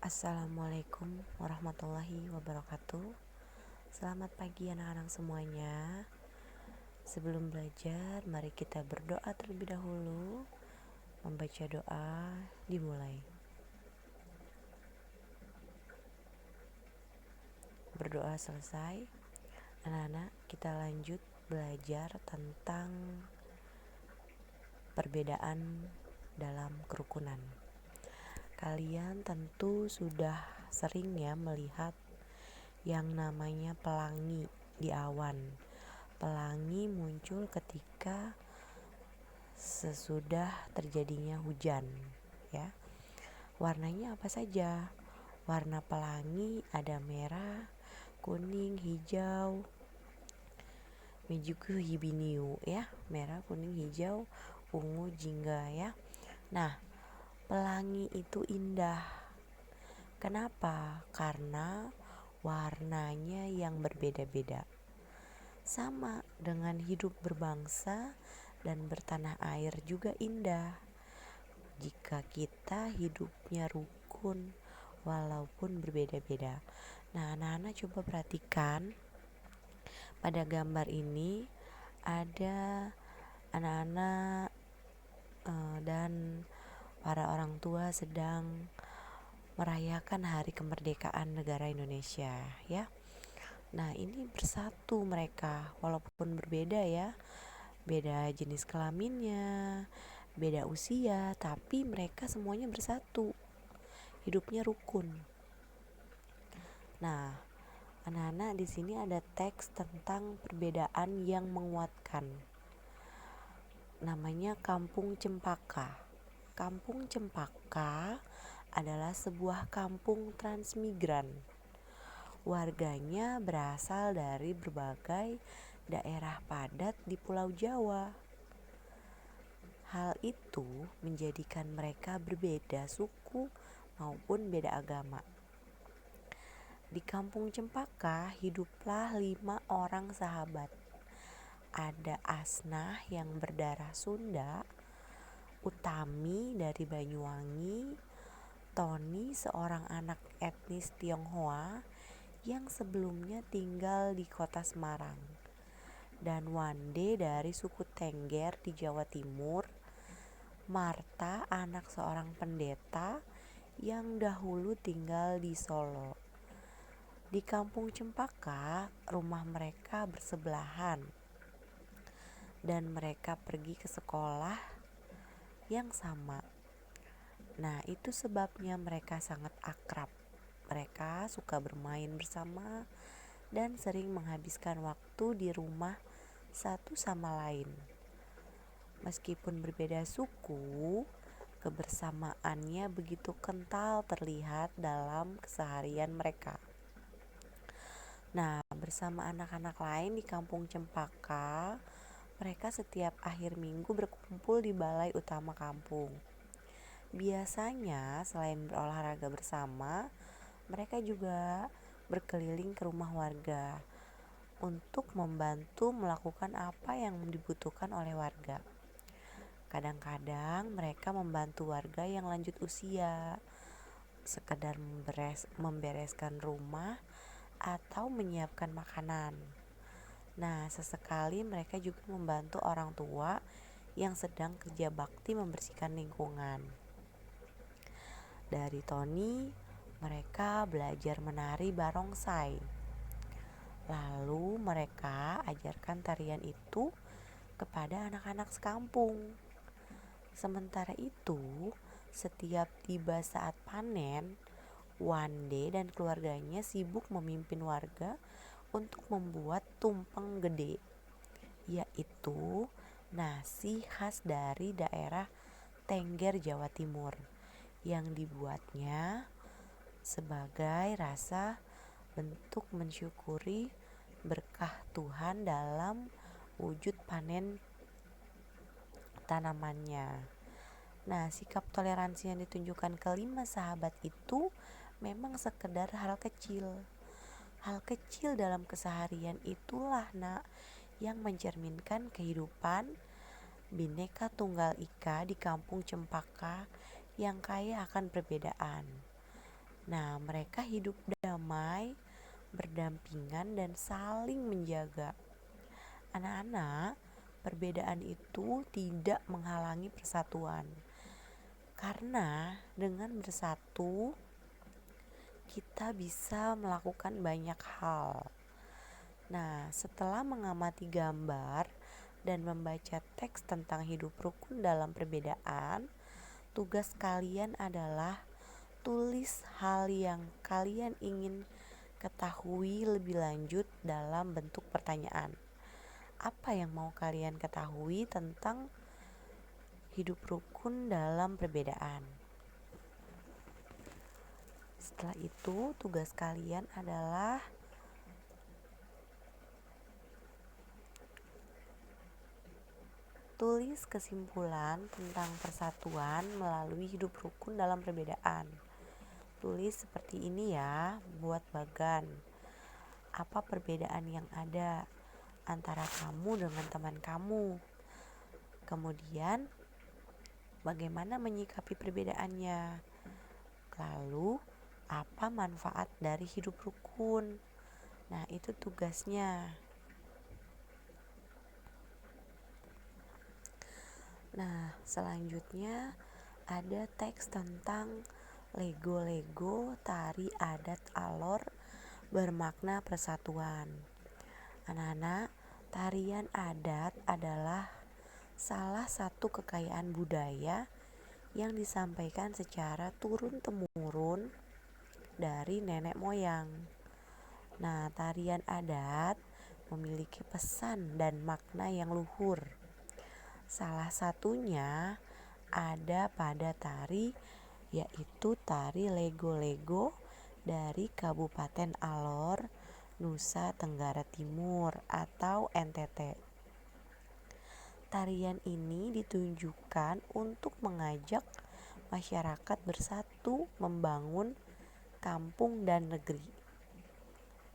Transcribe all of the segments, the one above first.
Assalamualaikum warahmatullahi wabarakatuh. Selamat pagi anak-anak semuanya. Sebelum belajar, mari kita berdoa terlebih dahulu. Membaca doa dimulai. Berdoa selesai, anak-anak kita lanjut belajar tentang perbedaan dalam kerukunan. Kalian tentu sudah sering ya melihat yang namanya pelangi di awan. Pelangi muncul ketika sesudah terjadinya hujan, ya. Warnanya apa saja? Warna pelangi ada merah, kuning, hijau, mejuku hibiniu ya, merah, kuning, hijau, ungu, jingga ya. Nah, pelangi itu indah. Kenapa? Karena warnanya yang berbeda-beda. Sama dengan hidup berbangsa dan bertanah air juga indah. Jika kita hidupnya rukun walaupun berbeda-beda. Nah, anak-anak coba perhatikan pada gambar ini ada anak-anak dan para orang tua sedang merayakan hari kemerdekaan negara Indonesia ya. Nah, ini bersatu mereka walaupun berbeda ya. Beda jenis kelaminnya, beda usia, tapi mereka semuanya bersatu. Hidupnya rukun. Nah, anak-anak di sini ada teks tentang perbedaan yang menguatkan. Namanya Kampung Cempaka. Kampung Cempaka adalah sebuah kampung transmigran. Warganya berasal dari berbagai daerah padat di Pulau Jawa. Hal itu menjadikan mereka berbeda suku maupun beda agama. Di Kampung Cempaka hiduplah 5 orang sahabat. Ada Asnah yang berdarah Sunda, Utami dari Banyuwangi, Tony seorang anak etnis Tionghoa yang sebelumnya tinggal di kota Semarang, dan Wande dari suku Tengger di Jawa Timur, Marta anak seorang pendeta yang dahulu tinggal di Solo. Di Kampung Cempaka, rumah mereka bersebelahan dan mereka pergi ke sekolah yang sama. Nah, itu sebabnya mereka sangat akrab. Mereka suka bermain bersama dan sering menghabiskan waktu di rumah satu sama lain. Meskipun berbeda suku, kebersamaannya begitu kental terlihat dalam keseharian mereka. Nah, bersama anak-anak lain di Kampung Cempaka, mereka setiap akhir minggu berkumpul di balai utama kampung. Biasanya selain berolahraga bersama, mereka juga berkeliling ke rumah warga untuk membantu melakukan apa yang dibutuhkan oleh warga. Kadang-kadang mereka membantu warga yang lanjut usia, sekedar membereskan rumah atau menyiapkan makanan. Nah, sesekali mereka juga membantu orang tua yang sedang kerja bakti membersihkan lingkungan. Dari Tony, mereka belajar menari barongsai. Lalu mereka ajarkan tarian itu kepada anak-anak sekampung. Sementara itu, setiap tiba saat panen, Wande dan keluarganya sibuk memimpin warga untuk membuat tumpeng gede, yaitu nasi khas dari daerah Tengger, Jawa Timur, yang dibuatnya sebagai rasa bentuk mensyukuri berkah Tuhan dalam wujud panen tanamannya. Nah, sikap toleransi yang ditunjukkan kelima sahabat itu memang sekedar hal kecil. Hal kecil dalam keseharian itulah yang mencerminkan kehidupan Bhinneka Tunggal Ika di Kampung Cempaka yang kaya akan perbedaan. Nah, mereka hidup damai, berdampingan, dan saling menjaga. Anak-anak, perbedaan itu tidak menghalangi persatuan. Karena dengan bersatu, kita bisa melakukan banyak hal. Nah, setelah mengamati gambar dan membaca teks tentang hidup rukun dalam perbedaan, tugas kalian adalah tulis hal yang kalian ingin ketahui lebih lanjut dalam bentuk pertanyaan. Apa yang mau kalian ketahui tentang hidup rukun dalam perbedaan? Setelah itu, tugas kalian adalah tulis kesimpulan tentang persatuan melalui hidup rukun dalam perbedaan. Tulis seperti ini ya, buat bagan. Apa perbedaan yang ada antara kamu dengan teman kamu? Kemudian, bagaimana menyikapi perbedaannya? Lalu, apa manfaat dari hidup rukun? Nah, itu tugasnya. Nah, selanjutnya ada teks tentang Lego-Lego tari adat Alor bermakna persatuan. Anak-anak, tarian adat adalah salah satu kekayaan budaya yang disampaikan secara turun-temurun dari nenek moyang. Nah, tarian adat memiliki pesan dan makna yang luhur. Salah satunya ada pada tari, yaitu tari Lego-Lego dari Kabupaten Alor, Nusa Tenggara Timur atau NTT. Tarian ini ditunjukkan untuk mengajak masyarakat bersatu membangun kampung dan negeri.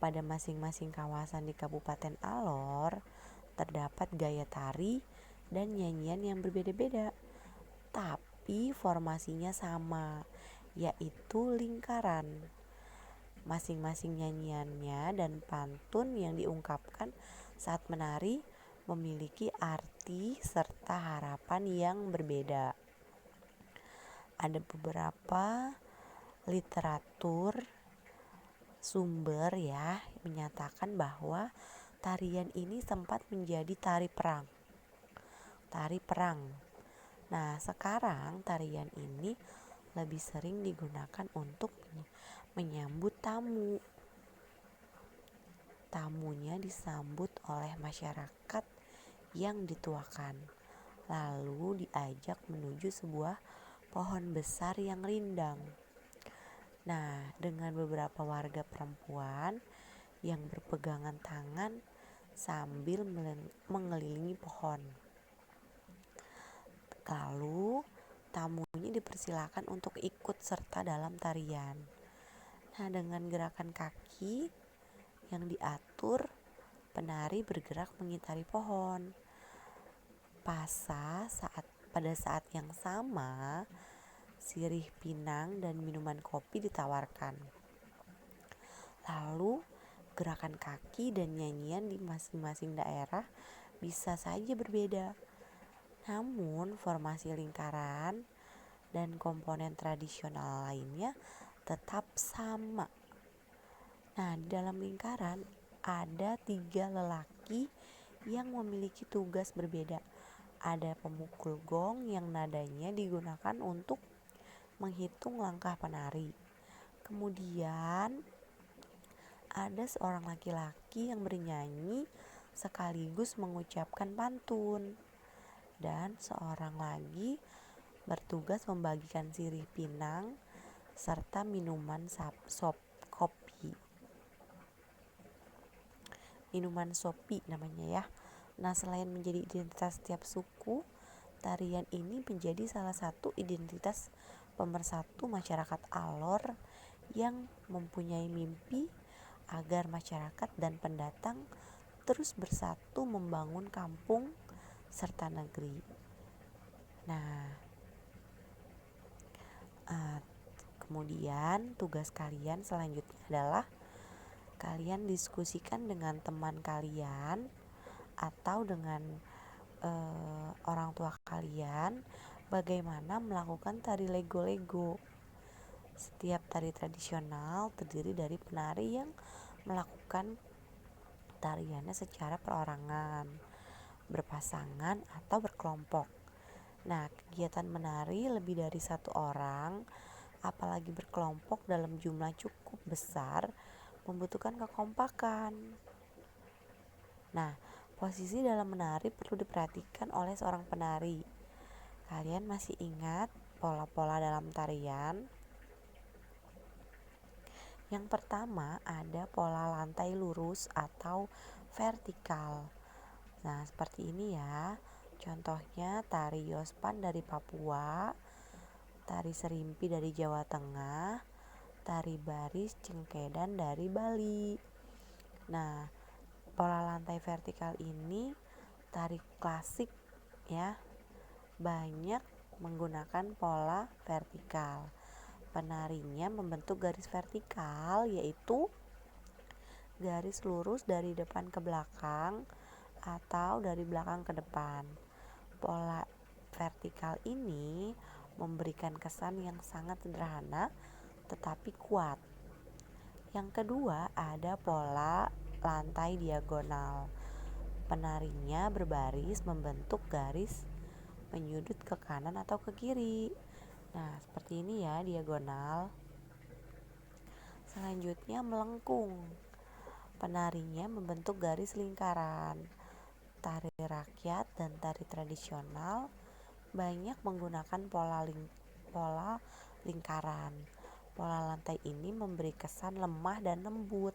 Pada masing-masing kawasan di Kabupaten Alor terdapat gaya tari dan nyanyian yang berbeda-beda, tapi formasinya sama, yaitu lingkaran. Masing-masing nyanyiannya dan pantun yang diungkapkan saat menari memiliki arti serta harapan yang berbeda. Ada beberapa literatur sumber ya menyatakan bahwa tarian ini sempat menjadi tari perang. Nah, sekarang tarian ini lebih sering digunakan untuk menyambut tamu. Tamunya disambut oleh masyarakat yang dituakan, lalu diajak menuju sebuah pohon besar yang rindang. Nah, dengan beberapa warga perempuan yang berpegangan tangan sambil mengelilingi pohon. Lalu tamunya dipersilakan untuk ikut serta dalam tarian. Nah, dengan gerakan kaki yang diatur, penari bergerak mengitari pohon. Pada saat yang sama, sirih pinang dan minuman kopi ditawarkan. Lalu, gerakan kaki dan nyanyian di masing-masing daerah bisa saja berbeda. Namun, formasi lingkaran dan komponen tradisional lainnya tetap sama. Nah, di dalam lingkaran ada 3 lelaki yang memiliki tugas berbeda. Ada pemukul gong yang nadanya digunakan untuk menghitung langkah penari. Kemudian ada seorang laki-laki yang bernyanyi sekaligus mengucapkan pantun. Dan seorang lagi bertugas membagikan sirih pinang serta minuman sopi namanya ya. Nah, selain menjadi identitas setiap suku, tarian ini menjadi salah satu identitas pemersatu masyarakat Alor yang mempunyai mimpi agar masyarakat dan pendatang terus bersatu membangun kampung serta negeri. Nah, Uh, Kemudian tugas kalian selanjutnya adalah kalian diskusikan dengan teman kalian atau dengan orang tua kalian bagaimana melakukan tari lego-lego. Setiap tari tradisional terdiri dari penari yang melakukan tariannya secara perorangan, berpasangan atau berkelompok. Nah, kegiatan menari lebih dari satu orang, apalagi berkelompok dalam jumlah cukup besar, membutuhkan kekompakan. Nah, posisi dalam menari perlu diperhatikan oleh seorang penari. Kalian masih ingat pola-pola dalam tarian? Yang pertama ada pola lantai lurus atau vertikal. Nah, seperti ini ya. Contohnya tari Yospan dari Papua, tari Serimpi dari Jawa Tengah, tari Baris Cengkedan dari Bali. Nah, pola lantai vertikal ini tari klasik ya. Banyak menggunakan pola vertikal. Penarinya membentuk garis vertikal, yaitu garis lurus dari depan ke belakang atau dari belakang ke depan. Pola vertikal ini memberikan kesan yang sangat sederhana tetapi kuat. Yang kedua ada pola lantai diagonal. Penarinya berbaris membentuk garis menyudut ke kanan atau ke kiri. Nah, seperti ini ya diagonal. Selanjutnya melengkung. Penarinya membentuk garis lingkaran. Tari rakyat dan tari tradisional banyak menggunakan pola lingkaran. Pola lantai ini memberi kesan lemah dan lembut.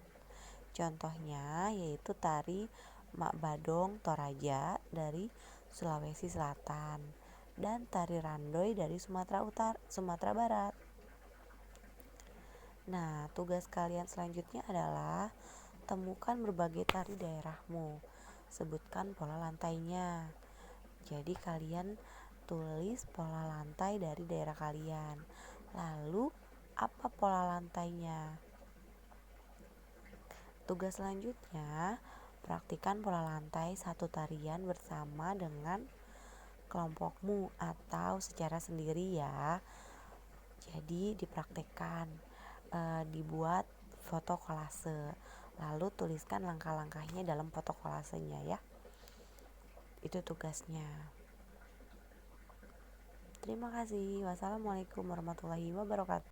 Contohnya yaitu tari Mak Badong Toraja dari Sulawesi Selatan dan tari Randoi dari Sumatera Barat. Nah, tugas kalian selanjutnya adalah temukan berbagai tari daerahmu. Sebutkan pola lantainya. Jadi kalian tulis pola lantai dari daerah kalian. Lalu apa pola lantainya? Tugas selanjutnya, praktikan pola lantai satu tarian bersama dengan kelompokmu atau secara sendiri ya. Jadi dipraktekkan, dibuat foto kolase, lalu tuliskan langkah-langkahnya dalam foto kolasenya ya. Itu tugasnya. Terima kasih. Wassalamualaikum warahmatullahi wabarakatuh.